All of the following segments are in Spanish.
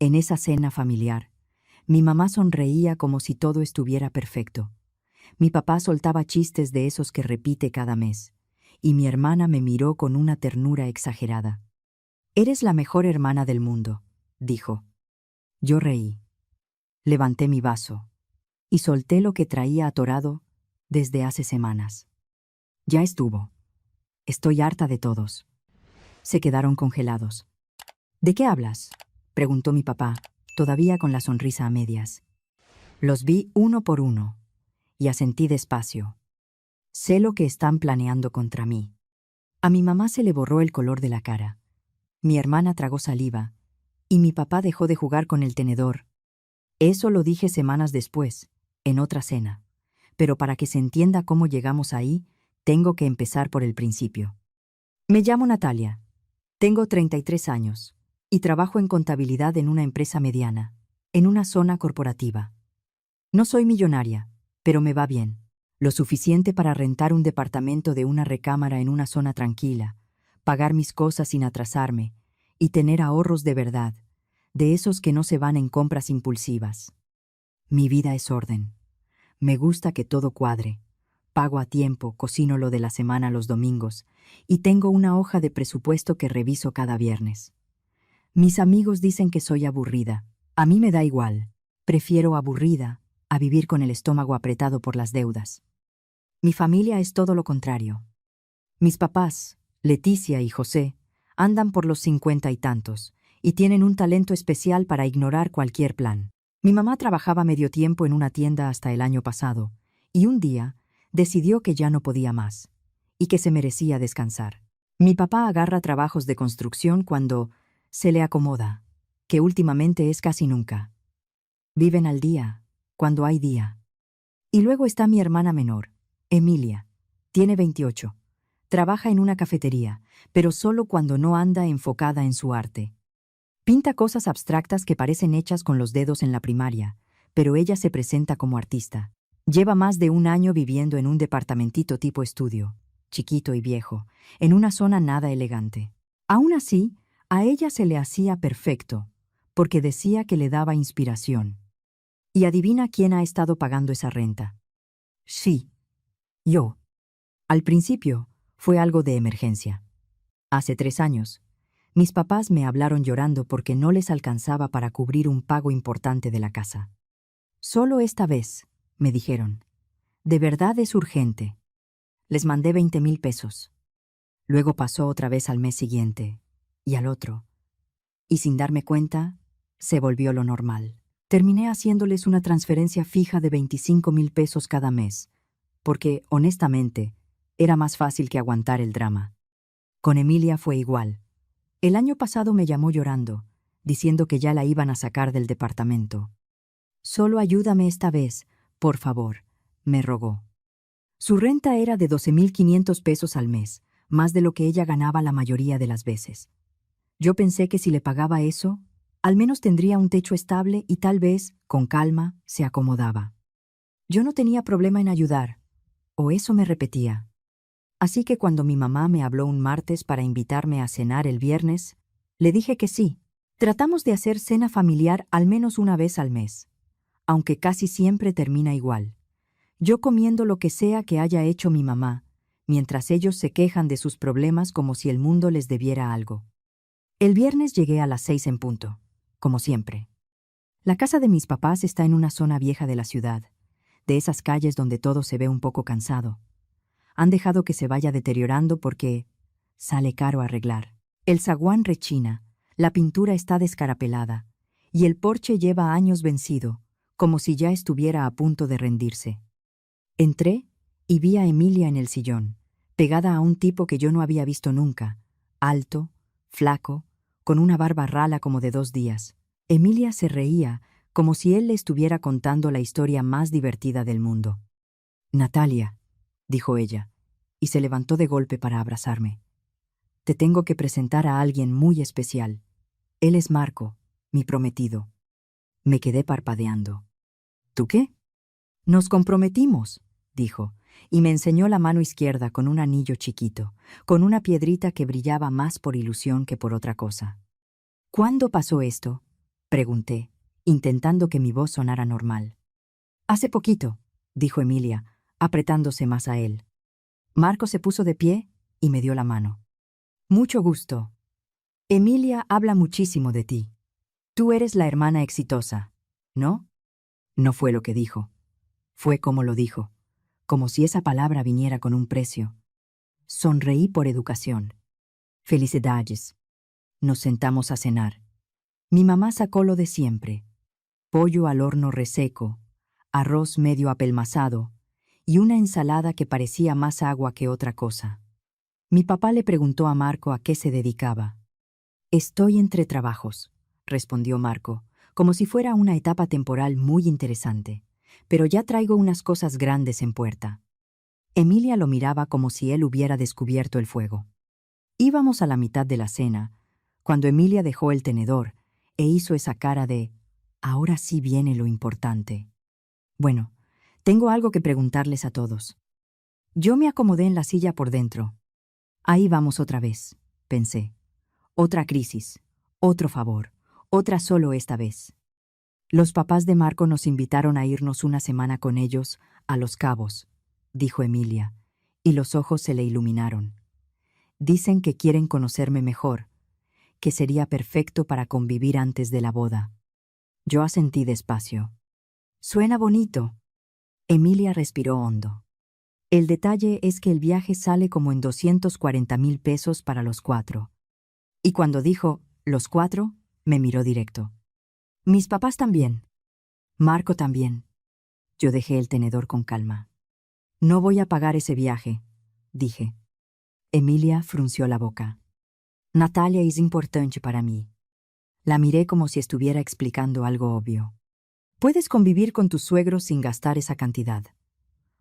En esa cena familiar, mi mamá sonreía como si todo estuviera perfecto. Mi papá soltaba chistes de esos que repite cada mes, y mi hermana me miró con una ternura exagerada. «Eres la mejor hermana del mundo», dijo. Yo reí. Levanté mi vaso y solté lo que traía atorado desde hace semanas. Ya estuvo. Estoy harta de todos. Se quedaron congelados. «¿De qué hablas?», preguntó mi papá, todavía con la sonrisa a medias. Los vi uno por uno y asentí despacio. Sé lo que están planeando contra mí. A mi mamá se le borró el color de la cara. Mi hermana tragó saliva y mi papá dejó de jugar con el tenedor. Eso lo dije semanas después, en otra cena. Pero para que se entienda cómo llegamos ahí, tengo que empezar por el principio. Me llamo Natalia. Tengo 33 años y trabajo en contabilidad en una empresa mediana, en una zona corporativa. No soy millonaria, pero me va bien. Lo suficiente para rentar un departamento de una recámara en una zona tranquila, pagar mis cosas sin atrasarme y tener ahorros de verdad, de esos que no se van en compras impulsivas. Mi vida es orden. Me gusta que todo cuadre. Pago a tiempo, cocino lo de la semana los domingos y tengo una hoja de presupuesto que reviso cada viernes. Mis amigos dicen que soy aburrida. A mí me da igual. Prefiero aburrida a vivir con el estómago apretado por las deudas. Mi familia es todo lo contrario. Mis papás, Leticia y José, andan por los 50 y tantos y tienen un talento especial para ignorar cualquier plan. Mi mamá trabajaba medio tiempo en una tienda hasta el año pasado y un día decidió que ya no podía más y que se merecía descansar. Mi papá agarra trabajos de construcción cuando se le acomoda, que últimamente es casi nunca. Viven al día, cuando hay día. Y luego está mi hermana menor, Emilia. Tiene 28. Trabaja en una cafetería, pero solo cuando no anda enfocada en su arte. Pinta cosas abstractas que parecen hechas con los dedos en la primaria, pero ella se presenta como artista. Lleva más de un año viviendo en un departamentito tipo estudio, chiquito y viejo, en una zona nada elegante. Aún así, a ella se le hacía perfecto, porque decía que le daba inspiración. ¿Y adivina quién ha estado pagando esa renta? Sí, yo. Al principio, fue algo de emergencia. Hace 3 años, mis papás me hablaron llorando porque no les alcanzaba para cubrir un pago importante de la casa. Solo esta vez, me dijeron. De verdad es urgente. Les mandé 20,000 pesos. Luego pasó otra vez al mes siguiente, y al otro. Y sin darme cuenta, se volvió lo normal. Terminé haciéndoles una transferencia fija de 25,000 pesos cada mes, porque, honestamente, era más fácil que aguantar el drama. Con Emilia fue igual. El año pasado me llamó llorando, diciendo que ya la iban a sacar del departamento. «Solo ayúdame esta vez, por favor», me rogó. Su renta era de 12,500 pesos al mes, más de lo que ella ganaba la mayoría de las veces. Yo pensé que si le pagaba eso, al menos tendría un techo estable y tal vez, con calma, se acomodaba. Yo no tenía problema en ayudar, o eso me repetía. Así que cuando mi mamá me habló un martes para invitarme a cenar el viernes, le dije que sí. Tratamos de hacer cena familiar al menos una vez al mes, aunque casi siempre termina igual. Yo comiendo lo que sea que haya hecho mi mamá, mientras ellos se quejan de sus problemas como si el mundo les debiera algo. El viernes llegué a las 6 en punto, como siempre. La casa de mis papás está en una zona vieja de la ciudad, de esas calles donde todo se ve un poco cansado. Han dejado que se vaya deteriorando porque sale caro arreglar. El zaguán rechina, la pintura está descarapelada, y el porche lleva años vencido, como si ya estuviera a punto de rendirse. Entré y vi a Emilia en el sillón, pegada a un tipo que yo no había visto nunca, alto, flaco, con una barba rala como de 2 días. Emilia se reía, como si él le estuviera contando la historia más divertida del mundo. «Natalia», dijo ella, y se levantó de golpe para abrazarme. «Te tengo que presentar a alguien muy especial. Él es Marco, mi prometido». Me quedé parpadeando. «¿Tú qué?» «Nos comprometimos», dijo, y me enseñó la mano izquierda con un anillo chiquito, con una piedrita que brillaba más por ilusión que por otra cosa. «¿Cuándo pasó esto?», Pregunté, intentando que mi voz sonara normal. Hace poquito, dijo Emilia, apretándose más a él. Marco se puso de pie y me dio la mano. Mucho gusto. Emilia habla muchísimo de ti. Tú eres la hermana exitosa, ¿no? No fue lo que dijo. Fue como lo dijo, como si esa palabra viniera con un precio. Sonreí por educación. Felicidades. Nos sentamos a cenar. Mi mamá sacó lo de siempre. Pollo al horno reseco, arroz medio apelmazado y una ensalada que parecía más agua que otra cosa. Mi papá le preguntó a Marco a qué se dedicaba. Estoy entre trabajos, respondió Marco, como si fuera una etapa temporal muy interesante, pero ya traigo unas cosas grandes en puerta. Emilia lo miraba como si él hubiera descubierto el fuego. Íbamos a la mitad de la cena, cuando Emilia dejó el tenedor e hizo esa cara de «ahora sí viene lo importante». Bueno, tengo algo que preguntarles a todos. Yo me acomodé en la silla por dentro. Ahí vamos otra vez, pensé. Otra crisis, otro favor, otra solo esta vez. Los papás de Marco nos invitaron a irnos una semana con ellos a Los Cabos, dijo Emilia, y los ojos se le iluminaron. Dicen que quieren conocerme mejor, que sería perfecto para convivir antes de la boda. Yo asentí despacio. Suena bonito. Emilia respiró hondo. El detalle es que el viaje sale como en 240,000 pesos para los 4. Y cuando dijo, los 4, me miró directo. Mis papás también. Marco también. Yo dejé el tenedor con calma. No voy a pagar ese viaje, dije. Emilia frunció la boca. Natalia es importante para mí. La miré como si estuviera explicando algo obvio. Puedes convivir con tus suegros sin gastar esa cantidad.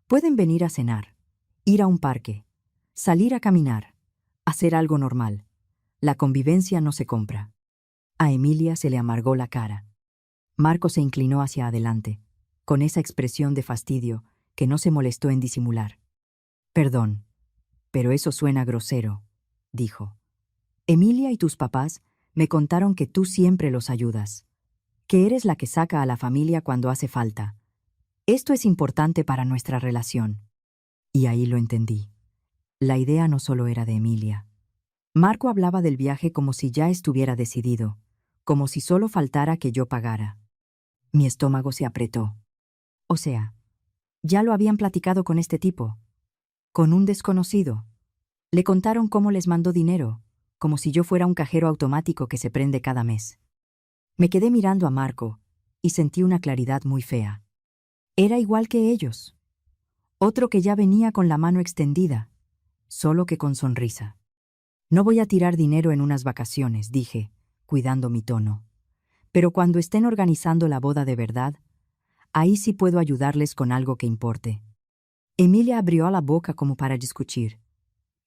Pueden venir a cenar, ir a un parque, salir a caminar, hacer algo normal. La convivencia no se compra. A Emilia se le amargó la cara. Marco se inclinó hacia adelante, con esa expresión de fastidio que no se molestó en disimular. Perdón, pero eso suena grosero, dijo. Emilia y tus papás me contaron que tú siempre los ayudas, que eres la que saca a la familia cuando hace falta. Esto es importante para nuestra relación. Y ahí lo entendí. La idea no solo era de Emilia. Marco hablaba del viaje como si ya estuviera decidido, como si solo faltara que yo pagara. Mi estómago se apretó. O sea, ya lo habían platicado con este tipo, con un desconocido. Le contaron cómo les mandó dinero, como si yo fuera un cajero automático que se prende cada mes. Me quedé mirando a Marco y sentí una claridad muy fea. Era igual que ellos. Otro que ya venía con la mano extendida, solo que con sonrisa. No voy a tirar dinero en unas vacaciones, dije, cuidando mi tono. Pero cuando estén organizando la boda de verdad, ahí sí puedo ayudarles con algo que importe. Emilia abrió la boca como para discutir.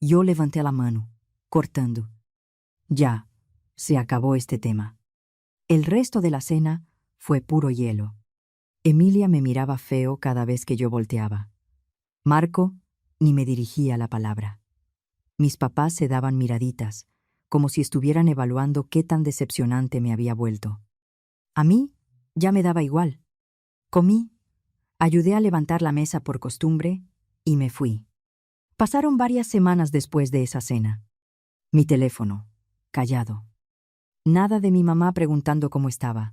Yo levanté la mano, cortando. Ya, se acabó este tema. El resto de la cena fue puro hielo. Emilia me miraba feo cada vez que yo volteaba. Marco ni me dirigía la palabra. Mis papás se daban miraditas, como si estuvieran evaluando qué tan decepcionante me había vuelto. A mí ya me daba igual. Comí, ayudé a levantar la mesa por costumbre y me fui. Pasaron varias semanas después de esa cena. Mi teléfono, callado. Nada de mi mamá preguntando cómo estaba.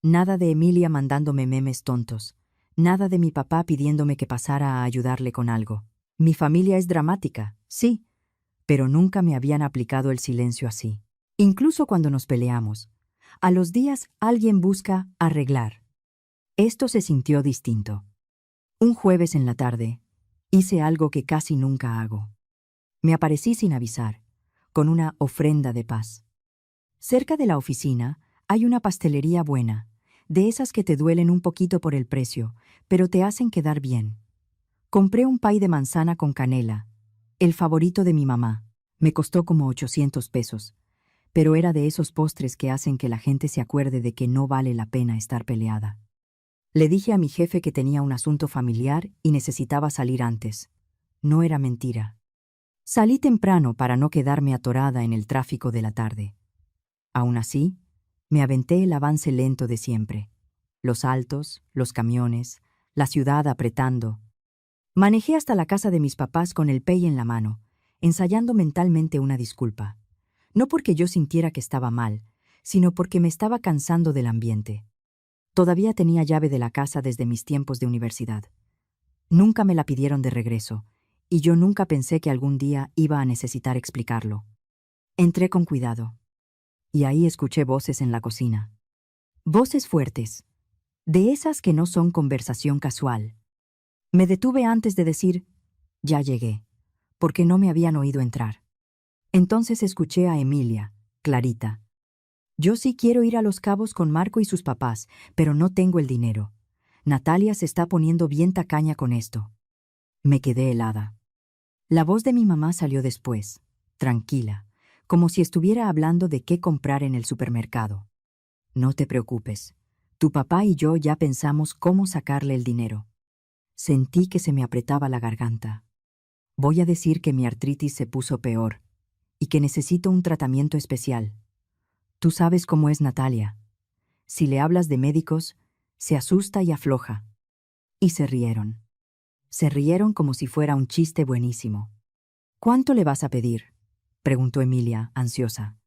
Nada de Emilia mandándome memes tontos. Nada de mi papá pidiéndome que pasara a ayudarle con algo. Mi familia es dramática, sí, pero nunca me habían aplicado el silencio así. Incluso cuando nos peleamos, a los días alguien busca arreglar. Esto se sintió distinto. Un jueves en la tarde, hice algo que casi nunca hago. Me aparecí sin avisar, con una ofrenda de paz. Cerca de la oficina hay una pastelería buena, de esas que te duelen un poquito por el precio, pero te hacen quedar bien. Compré un pay de manzana con canela, el favorito de mi mamá. Me costó como 800 pesos, pero era de esos postres que hacen que la gente se acuerde de que no vale la pena estar peleada. Le dije a mi jefe que tenía un asunto familiar y necesitaba salir antes. No era mentira. Salí temprano para no quedarme atorada en el tráfico de la tarde. Aún así, Me aventé el avance lento de siempre. Los altos, los camiones, la ciudad apretando. Manejé hasta la casa de mis papás con el pey en la mano, ensayando mentalmente una disculpa. No porque yo sintiera que estaba mal, sino porque me estaba cansando del ambiente. Todavía tenía llave de la casa desde mis tiempos de universidad. Nunca me la pidieron de regreso, y yo nunca pensé que algún día iba a necesitar explicarlo. Entré con cuidado. Y ahí escuché voces en la cocina. Voces fuertes, de esas que no son conversación casual. Me detuve antes de decir, ya llegué, porque no me habían oído entrar. Entonces escuché a Emilia, clarita. Yo sí quiero ir a Los Cabos con Marco y sus papás, pero no tengo el dinero. Natalia se está poniendo bien tacaña con esto. Me quedé helada. La voz de mi mamá salió después, tranquila, como si estuviera hablando de qué comprar en el supermercado. No te preocupes. Tu papá y yo ya pensamos cómo sacarle el dinero. Sentí que se me apretaba la garganta. Voy a decir que mi artritis se puso peor y que necesito un tratamiento especial. Tú sabes cómo es Natalia. Si le hablas de médicos, se asusta y afloja. Y se rieron. Se rieron como si fuera un chiste buenísimo. ¿Cuánto le vas a pedir?, preguntó Emilia, ansiosa.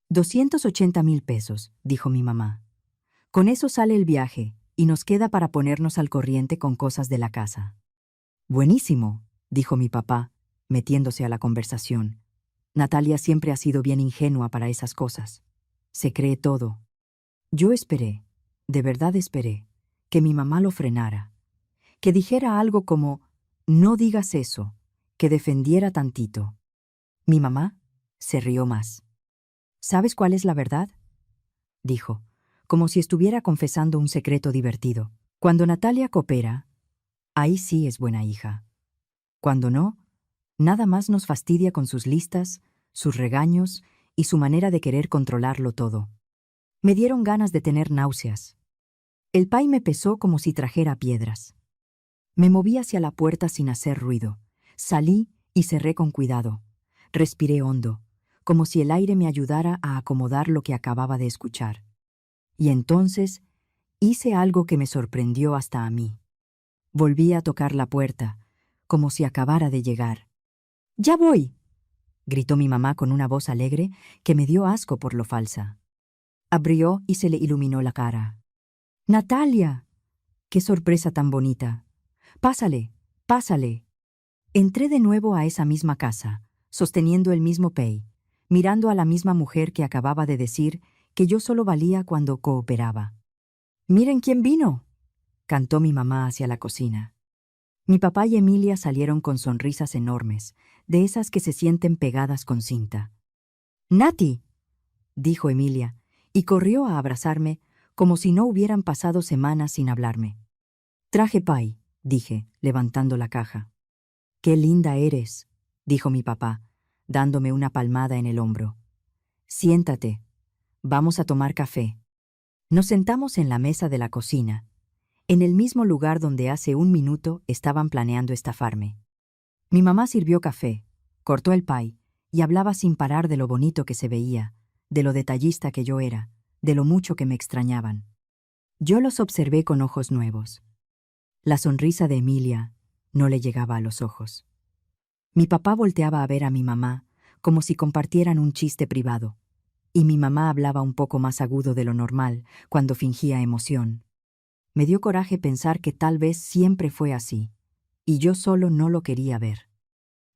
280,000 pesos, dijo mi mamá. Con eso sale el viaje y nos queda para ponernos al corriente con cosas de la casa. Buenísimo, dijo mi papá, metiéndose a la conversación. Natalia siempre ha sido bien ingenua para esas cosas. Se cree todo. Yo esperé, de verdad esperé, que mi mamá lo frenara, que dijera algo como, no digas eso, que defendiera tantito. Mi mamá se rió más. ¿Sabes cuál es la verdad?, dijo, como si estuviera confesando un secreto divertido. Cuando Natalia coopera, ahí sí es buena hija. Cuando no, nada más nos fastidia con sus listas, sus regaños y su manera de querer controlarlo todo. Me dieron ganas de tener náuseas. El pay me pesó como si trajera piedras. Me moví hacia la puerta sin hacer ruido. Salí y cerré con cuidado. Respiré hondo, como si el aire me ayudara a acomodar lo que acababa de escuchar. Y entonces hice algo que me sorprendió hasta a mí. Volví a tocar la puerta, como si acabara de llegar. ¡Ya voy!, gritó mi mamá con una voz alegre que me dio asco por lo falsa. Abrió y se le iluminó la cara. ¡Natalia! ¡Qué sorpresa tan bonita! ¡Pásale! ¡Pásale! Entré de nuevo a esa misma casa, sosteniendo el mismo pay, mirando a la misma mujer que acababa de decir que yo solo valía cuando cooperaba. «¡Miren quién vino!», cantó mi mamá hacia la cocina. Mi papá y Emilia salieron con sonrisas enormes, de esas que se sienten pegadas con cinta. «¡Nati!», dijo Emilia, y corrió a abrazarme como si no hubieran pasado semanas sin hablarme. «Traje pay», dije, levantando la caja. «¡Qué linda eres!», dijo mi papá, dándome una palmada en el hombro. «Siéntate. Vamos a tomar café». Nos sentamos en la mesa de la cocina, en el mismo lugar donde hace un minuto estaban planeando estafarme. Mi mamá sirvió café, cortó el pay y hablaba sin parar de lo bonito que se veía, de lo detallista que yo era, de lo mucho que me extrañaban. Yo los observé con ojos nuevos. La sonrisa de Emilia no le llegaba a los ojos. Mi papá volteaba a ver a mi mamá como si compartieran un chiste privado, y mi mamá hablaba un poco más agudo de lo normal cuando fingía emoción. Me dio coraje pensar que tal vez siempre fue así, y yo solo no lo quería ver.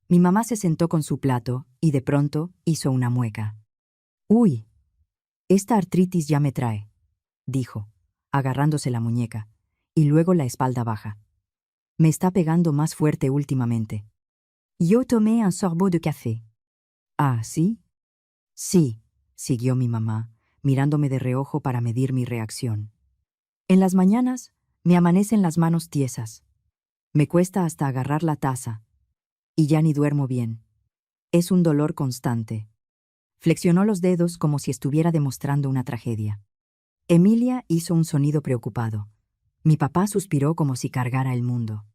Mi mamá se sentó con su plato y de pronto hizo una mueca. «Uy, esta artritis ya me trae», dijo, agarrándose la muñeca, y luego la espalda baja. «Me está pegando más fuerte últimamente». Yo tomé un sorbot de café. «¿Ah, sí?». «Sí», siguió mi mamá, mirándome de reojo para medir mi reacción. «En las mañanas me amanecen las manos tiesas. Me cuesta hasta agarrar la taza. Y ya ni duermo bien. Es un dolor constante». Flexionó los dedos como si estuviera demostrando una tragedia. Emilia hizo un sonido preocupado. Mi papá suspiró como si cargara el mundo.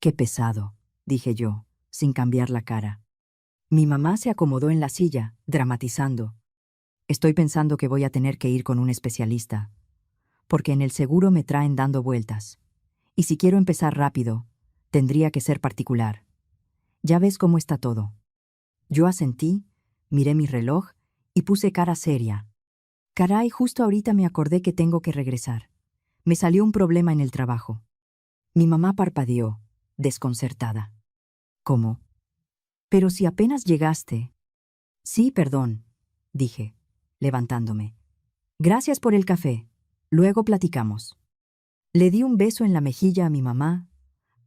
«Qué pesado», dije yo, sin cambiar la cara. Mi mamá se acomodó en la silla, dramatizando. Estoy pensando que voy a tener que ir con un especialista, porque en el seguro me traen dando vueltas. Y si quiero empezar rápido, tendría que ser particular. Ya ves cómo está todo. Yo asentí, miré mi reloj y puse cara seria. Caray, justo ahorita me acordé que tengo que regresar. Me salió un problema en el trabajo. Mi mamá parpadeó, desconcertada. ¿Cómo? Pero si apenas llegaste. Sí, perdón, dije, levantándome. Gracias por el café. Luego platicamos. Le di un beso en la mejilla a mi mamá,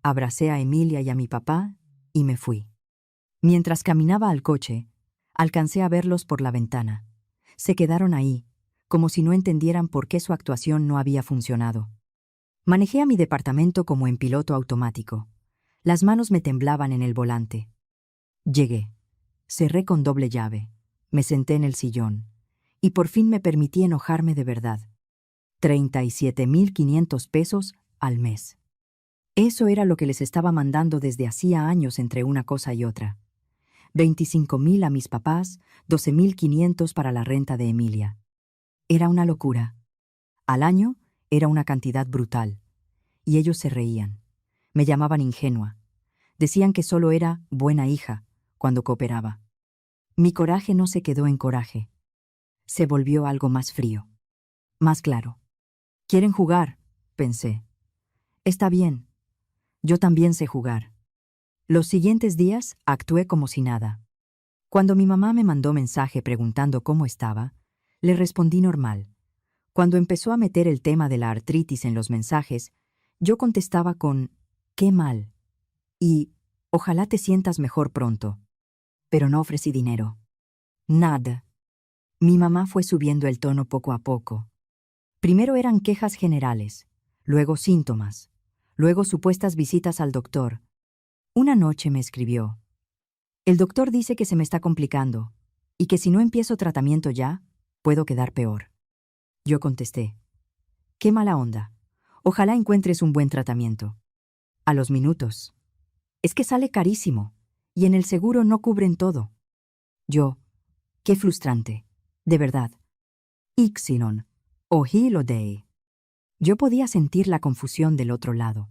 abracé a Emilia y a mi papá y me fui. Mientras caminaba al coche, alcancé a verlos por la ventana. Se quedaron ahí, como si no entendieran por qué su actuación no había funcionado. Manejé a mi departamento como en piloto automático. Las manos me temblaban en el volante. Llegué. Cerré con doble llave. Me senté en el sillón. Y por fin me permití enojarme de verdad. 37,500 pesos al mes. Eso era lo que les estaba mandando desde hacía años entre una cosa y otra. 25,000 a mis papás, 12,500 para la renta de Emilia. Era una locura. Al año era una cantidad brutal. Y ellos se reían. Me llamaban ingenua. Decían que solo era buena hija cuando cooperaba. Mi coraje no se quedó en coraje. Se volvió algo más frío. Más claro. ¿Quieren jugar?, pensé. Está bien. Yo también sé jugar. Los siguientes días actué como si nada. Cuando mi mamá me mandó mensaje preguntando cómo estaba, le respondí normal. Cuando empezó a meter el tema de la artritis en los mensajes, yo contestaba con «qué mal» y «ojalá te sientas mejor pronto». Pero no ofrecí dinero. Nada. Mi mamá fue subiendo el tono poco a poco. Primero eran quejas generales, luego síntomas, luego supuestas visitas al doctor. Una noche me escribió: «El doctor dice que se me está complicando y que si no empiezo tratamiento ya, puedo quedar peor». Yo contesté: «Qué mala onda. Ojalá encuentres un buen tratamiento». A los minutos: «Es que sale carísimo y en el seguro no cubren todo». Yo: «Qué frustrante, de verdad». Ixilon, Ohilodei. Yo podía sentir la confusión del otro lado,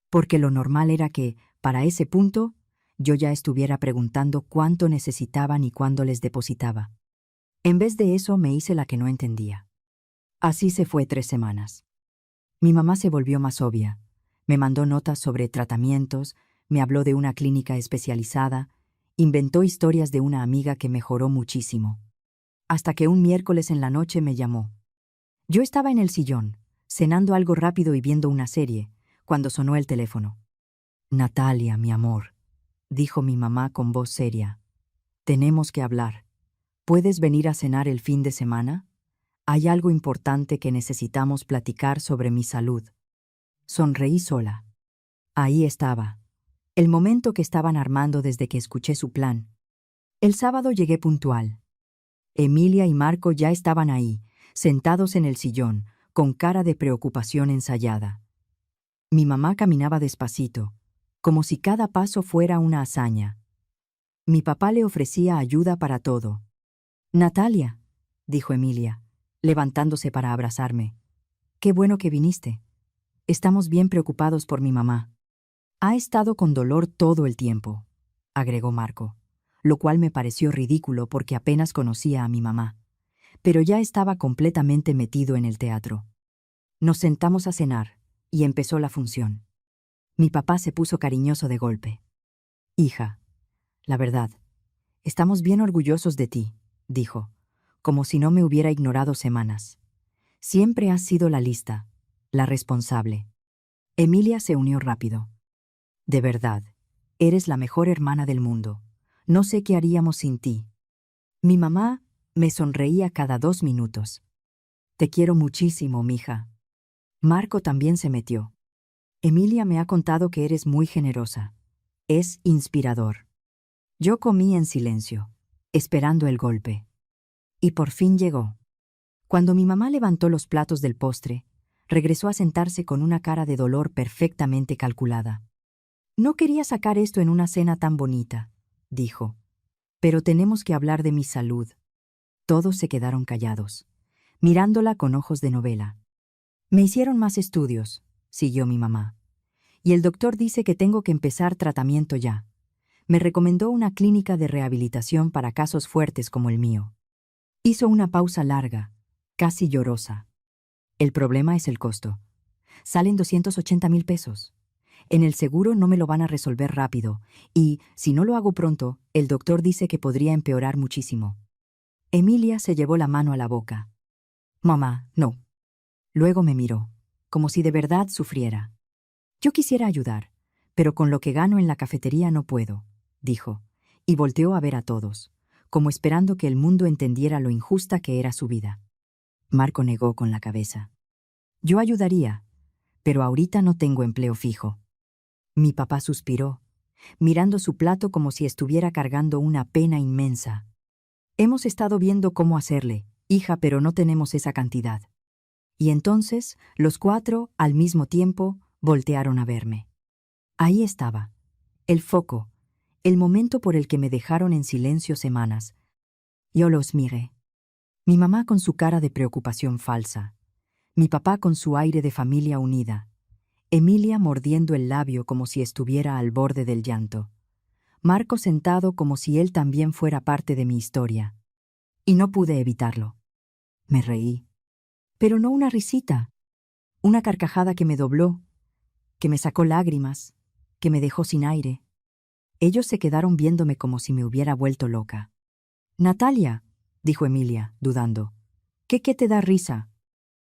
porque lo normal era que, para ese punto, yo ya estuviera preguntando cuánto necesitaban y cuándo les depositaba. En vez de eso me hice la que no entendía. Así se fue 3 semanas. Mi mamá se volvió más obvia. Me mandó notas sobre tratamientos, me habló de una clínica especializada, inventó historias de una amiga que mejoró muchísimo. Hasta que un miércoles en la noche me llamó. Yo estaba en el sillón, cenando algo rápido y viendo una serie, cuando sonó el teléfono. «Natalia, mi amor», dijo mi mamá con voz seria. «Tenemos que hablar. ¿Puedes venir a cenar el fin de semana? Hay algo importante que necesitamos platicar sobre mi salud». Sonreí sola. Ahí estaba, el momento que estaban armando desde que escuché su plan. El sábado llegué puntual. Emilia y Marco ya estaban ahí, sentados en el sillón, con cara de preocupación ensayada. Mi mamá caminaba despacito, como si cada paso fuera una hazaña. Mi papá le ofrecía ayuda para todo. «Natalia», dijo Emilia, levantándose para abrazarme. «Qué bueno que viniste. Estamos bien preocupados por mi mamá». «Ha estado con dolor todo el tiempo», agregó Marco, lo cual me pareció ridículo porque apenas conocía a mi mamá. Pero ya estaba completamente metido en el teatro. Nos sentamos a cenar, y empezó la función. Mi papá se puso cariñoso de golpe. «Hija, la verdad, estamos bien orgullosos de ti», dijo, como si no me hubiera ignorado semanas. «Siempre has sido la lista, la responsable». Emilia se unió rápido. «De verdad, eres la mejor hermana del mundo. No sé qué haríamos sin ti». Mi mamá me sonreía cada 2 minutos. «Te quiero muchísimo, mija». Marco también se metió. «Emilia me ha contado que eres muy generosa. Es inspirador». Yo comí en silencio, esperando el golpe. Y por fin llegó. Cuando mi mamá levantó los platos del postre, regresó a sentarse con una cara de dolor perfectamente calculada. «No quería sacar esto en una cena tan bonita», dijo. «Pero tenemos que hablar de mi salud». Todos se quedaron callados, mirándola con ojos de novela. Me hicieron más estudios, siguió mi mamá. Y el doctor dice que tengo que empezar tratamiento ya. Me recomendó una clínica de rehabilitación para casos fuertes como el mío. Hizo una pausa larga, casi llorosa. El problema es el costo. Salen 280,000 pesos. En el seguro no me lo van a resolver rápido, y, si no lo hago pronto, el doctor dice que podría empeorar muchísimo. Emilia se llevó la mano a la boca. Mamá, no. Luego me miró, como si de verdad sufriera. Yo quisiera ayudar, pero con lo que gano en la cafetería no puedo, dijo, y volteó a ver a todos, como esperando que el mundo entendiera lo injusta que era su vida. Marco negó con la cabeza. Yo ayudaría, pero ahorita no tengo empleo fijo. Mi papá suspiró, mirando su plato como si estuviera cargando una pena inmensa. Hemos estado viendo cómo hacerle, hija, pero no tenemos esa cantidad. Y entonces, los cuatro, al mismo tiempo, voltearon a verme. Ahí estaba, el foco, el momento por el que me dejaron en silencio semanas. Yo los miré. Mi mamá con su cara de preocupación falsa, mi papá con su aire de familia unida, Emilia mordiendo el labio como si estuviera al borde del llanto, Marco sentado como si él también fuera parte de mi historia. Y no pude evitarlo. Me reí. Pero no una risita, una carcajada que me dobló, que me sacó lágrimas, que me dejó sin aire. Ellos se quedaron viéndome como si me hubiera vuelto loca. Natalia, dijo Emilia, dudando. ¿Qué te da risa?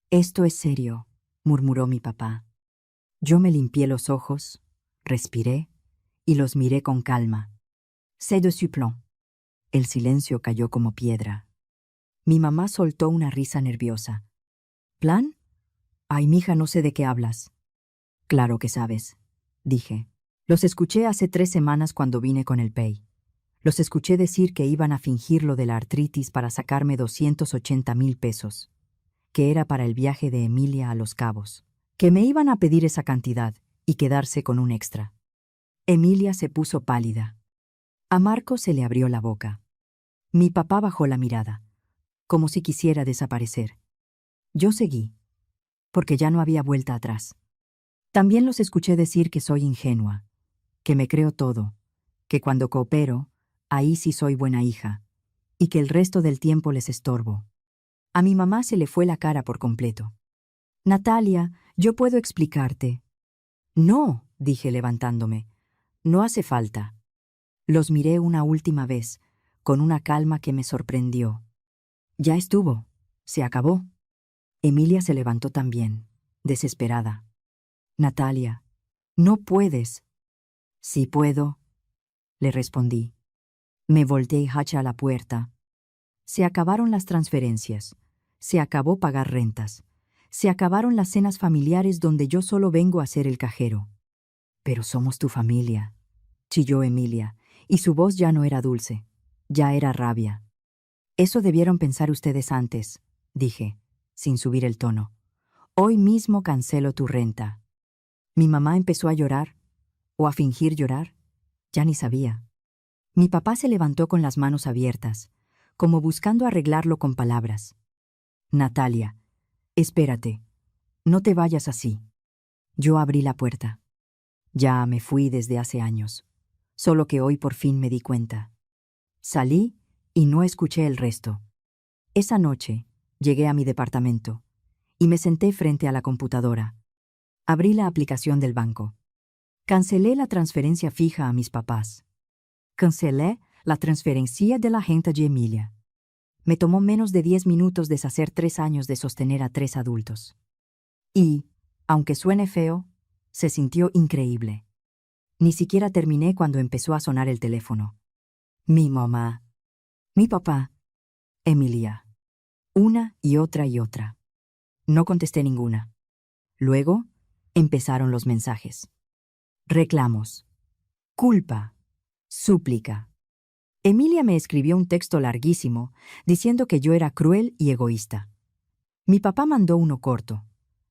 Esto es serio, murmuró mi papá. Yo me limpié los ojos, respiré y los miré con calma. C'est de supplon. El silencio cayó como piedra. Mi mamá soltó una risa nerviosa. ¿Plan? Ay, mija, no sé de qué hablas. Claro que sabes, dije. Los escuché hace 3 semanas cuando vine con el PEI. Los escuché decir que iban a fingir lo de la artritis para sacarme 280,000 pesos, que era para el viaje de Emilia a Los Cabos, que me iban a pedir esa cantidad y quedarse con un extra. Emilia se puso pálida. A Marco se le abrió la boca. Mi papá bajó la mirada, como si quisiera desaparecer. Yo seguí, porque ya no había vuelta atrás. También los escuché decir que soy ingenua, que me creo todo, que cuando coopero, ahí sí soy buena hija, y que el resto del tiempo les estorbo. A mi mamá se le fue la cara por completo. Natalia, yo puedo explicarte. No, dije levantándome, no hace falta. Los miré una última vez, con una calma que me sorprendió. Ya estuvo, se acabó. Emilia se levantó también, desesperada. Natalia, no puedes. Sí puedo, le respondí. Me volteé hacia la puerta. Se acabaron las transferencias, se acabó pagar rentas, se acabaron las cenas familiares donde yo solo vengo a ser el cajero. Pero somos tu familia, chilló Emilia, y su voz ya no era dulce, ya era rabia. Eso debieron pensar ustedes antes, dije, sin subir el tono. Hoy mismo cancelo tu renta. Mi mamá empezó a llorar, o a fingir llorar, ya ni sabía. Mi papá se levantó con las manos abiertas, como buscando arreglarlo con palabras. Natalia, espérate, no te vayas así. Yo abrí la puerta. Ya me fui desde hace años, solo que hoy por fin me di cuenta. Salí y no escuché el resto. Esa noche llegué a mi departamento y me senté frente a la computadora. Abrí la aplicación del banco. Cancelé la transferencia fija a mis papás. Cancelé la transferencia de la renta de Emilia. Me tomó menos de 10 minutos deshacer 3 años de sostener a 3 adultos. Y, aunque suene feo, se sintió increíble. Ni siquiera terminé cuando empezó a sonar el teléfono. Mi mamá. Mi papá. Emilia. Una y otra y otra. No contesté ninguna. Luego, empezaron los mensajes. Reclamos. Culpa. Súplica. Emilia me escribió un texto larguísimo diciendo que yo era cruel y egoísta. Mi papá mandó uno corto,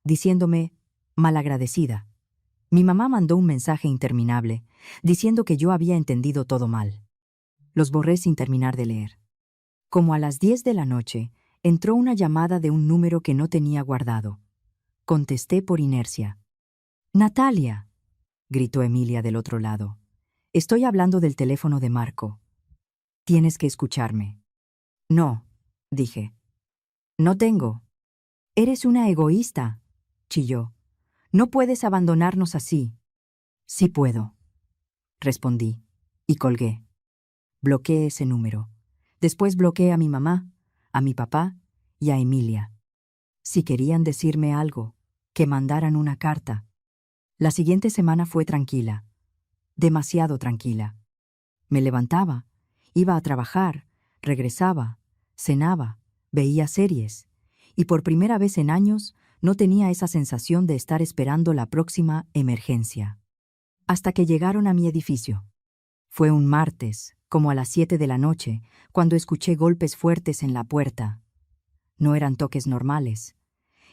diciéndome malagradecida. Mi mamá mandó un mensaje interminable, diciendo que yo había entendido todo mal. Los borré sin terminar de leer. Como a las 10 de la noche, entró una llamada de un número que no tenía guardado. Contesté por inercia. «Natalia», gritó Emilia del otro lado. «Estoy hablando del teléfono de Marco. Tienes que escucharme». «No», dije. «No tengo». «Eres una egoísta», chilló. «No puedes abandonarnos así». «Sí puedo», respondí, y colgué. Bloqueé ese número. Después bloqueé a mi mamá, a mi papá y a Emilia. Si querían decirme algo, que mandaran una carta. La siguiente semana fue tranquila, demasiado tranquila. Me levantaba, iba a trabajar, regresaba, cenaba, veía series, y por primera vez en años no tenía esa sensación de estar esperando la próxima emergencia. Hasta que llegaron a mi edificio. Fue un martes, como a las 7 de la noche, cuando escuché golpes fuertes en la puerta. No eran toques normales.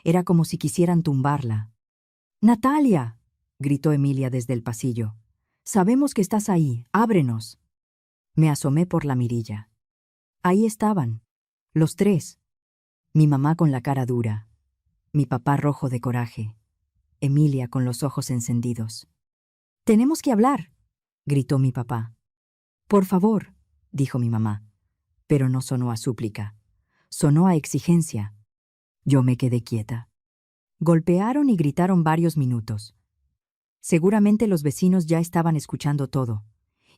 Era como si quisieran tumbarla. «¡Natalia!», gritó Emilia desde el pasillo. «Sabemos que estás ahí. ¡Ábrenos!». Me asomé por la mirilla. Ahí estaban, los tres. Mi mamá con la cara dura, mi papá rojo de coraje, Emilia con los ojos encendidos. «Tenemos que hablar», gritó mi papá. «Por favor», dijo mi mamá, pero no sonó a súplica. Sonó a exigencia. Yo me quedé quieta. Golpearon y gritaron varios minutos. Seguramente los vecinos ya estaban escuchando todo,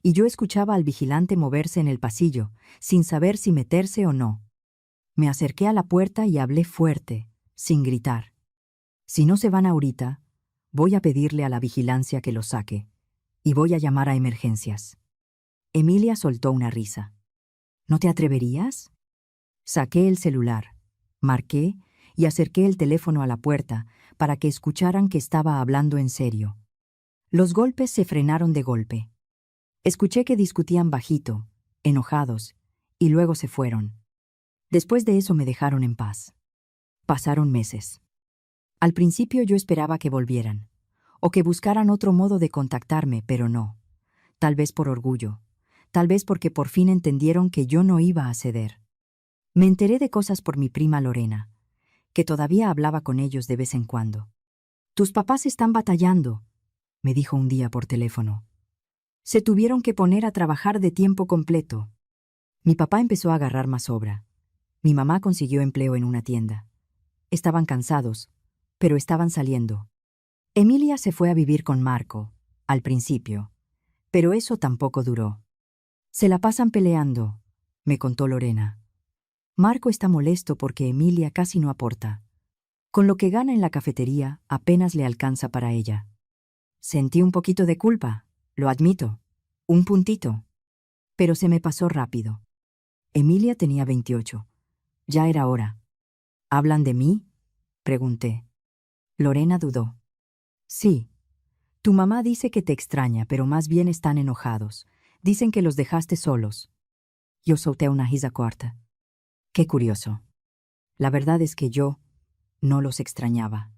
y yo escuchaba al vigilante moverse en el pasillo, sin saber si meterse o no. Me acerqué a la puerta y hablé fuerte, sin gritar. «Si no se van ahorita, voy a pedirle a la vigilancia que los saque, y voy a llamar a emergencias». Emilia soltó una risa. «¿No te atreverías?». Saqué el celular, marqué y acerqué el teléfono a la puerta para que escucharan que estaba hablando en serio. Los golpes se frenaron de golpe. Escuché que discutían bajito, enojados, y luego se fueron. Después de eso me dejaron en paz. Pasaron meses. Al principio yo esperaba que volvieran, o que buscaran otro modo de contactarme, pero no. Tal vez por orgullo, tal vez porque por fin entendieron que yo no iba a ceder. Me enteré de cosas por mi prima Lorena, que todavía hablaba con ellos de vez en cuando. «Tus papás están batallando», me dijo un día por teléfono. «Se tuvieron que poner a trabajar de tiempo completo». Mi papá empezó a agarrar más obra. Mi mamá consiguió empleo en una tienda. Estaban cansados, pero estaban saliendo. Emilia se fue a vivir con Marco, al principio, pero eso tampoco duró. «Se la pasan peleando», me contó Lorena. «Marco está molesto porque Emilia casi no aporta. Con lo que gana en la cafetería, apenas le alcanza para ella». Sentí un poquito de culpa, lo admito, un puntito. Pero se me pasó rápido. Emilia tenía 28. Ya era hora. «¿Hablan de mí?», pregunté. Lorena dudó. «Sí. Tu mamá dice que te extraña, pero más bien están enojados. Dicen que los dejaste solos». Yo solté una risa corta. «Qué curioso. La verdad es que yo no los extrañaba.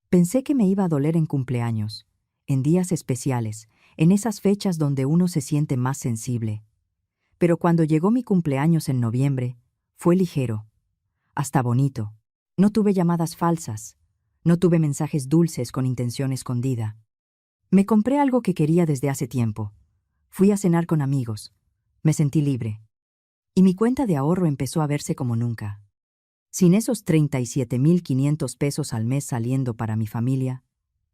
Pensé que me iba a doler en cumpleaños, en días especiales, en esas fechas donde uno se siente más sensible. Pero cuando llegó mi cumpleaños en noviembre, fue ligero, hasta bonito. No tuve llamadas falsas, no tuve mensajes dulces con intención escondida. Me compré algo que quería desde hace tiempo. Fui a cenar con amigos. Me sentí libre. Y mi cuenta de ahorro empezó a verse como nunca. Sin esos 37.500 pesos al mes saliendo para mi familia,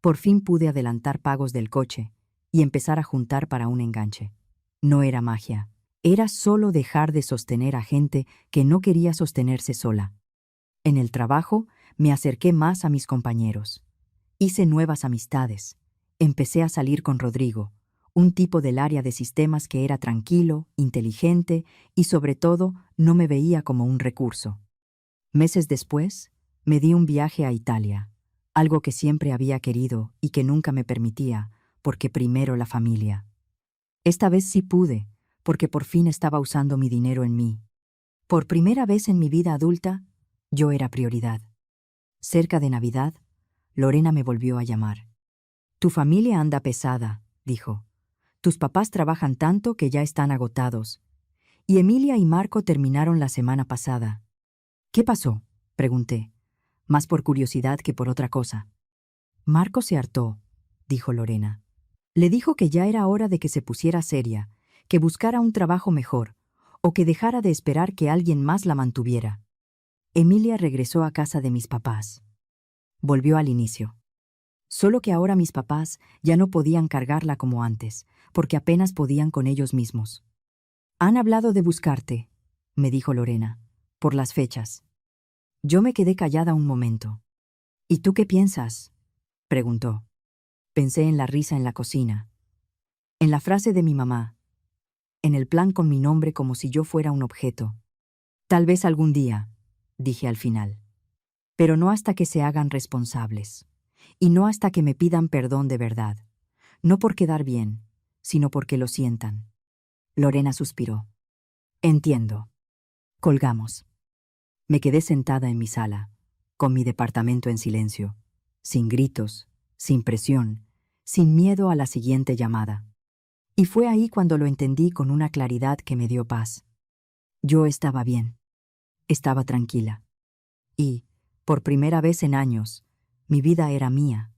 por fin pude adelantar pagos del coche y empezar a juntar para un enganche. No era magia, era solo dejar de sostener a gente que no quería sostenerse sola. En el trabajo me acerqué más a mis compañeros. Hice nuevas amistades. Empecé a salir con Rodrigo, un tipo del área de sistemas que era tranquilo, inteligente y sobre todo no me veía como un recurso. Meses después, me di un viaje a Italia, algo que siempre había querido y que nunca me permitía, porque primero la familia. Esta vez sí pude, porque por fin estaba usando mi dinero en mí. Por primera vez en mi vida adulta, yo era prioridad. Cerca de Navidad, Lorena me volvió a llamar. «Tu familia anda pesada», dijo. «Tus papás trabajan tanto que ya están agotados. Y Emilia y Marco terminaron la semana pasada. ¿Qué pasó?, pregunté, más por curiosidad que por otra cosa. Marco se hartó, dijo Lorena. Le dijo que ya era hora de que se pusiera seria, que buscara un trabajo mejor, o que dejara de esperar que alguien más la mantuviera. Emilia regresó a casa de mis papás. Volvió al inicio. Solo que ahora mis papás ya no podían cargarla como antes, porque apenas podían con ellos mismos. Han hablado de buscarte, me dijo Lorena, por las fechas. Yo me quedé callada un momento. ¿Y tú qué piensas?, preguntó. Pensé en la risa en la cocina, en la frase de mi mamá, en el plan con mi nombre como si yo fuera un objeto. Tal vez algún día, dije al final. Pero no hasta que se hagan responsables. Y no hasta que me pidan perdón de verdad. No por quedar bien, sino porque lo sientan. Lorena suspiró. Entiendo. Colgamos. Me quedé sentada en mi sala, con mi departamento en silencio, sin gritos, sin presión, sin miedo a la siguiente llamada. Y fue ahí cuando lo entendí con una claridad que me dio paz. Yo estaba bien. Estaba tranquila. Y, por primera vez en años, mi vida era mía.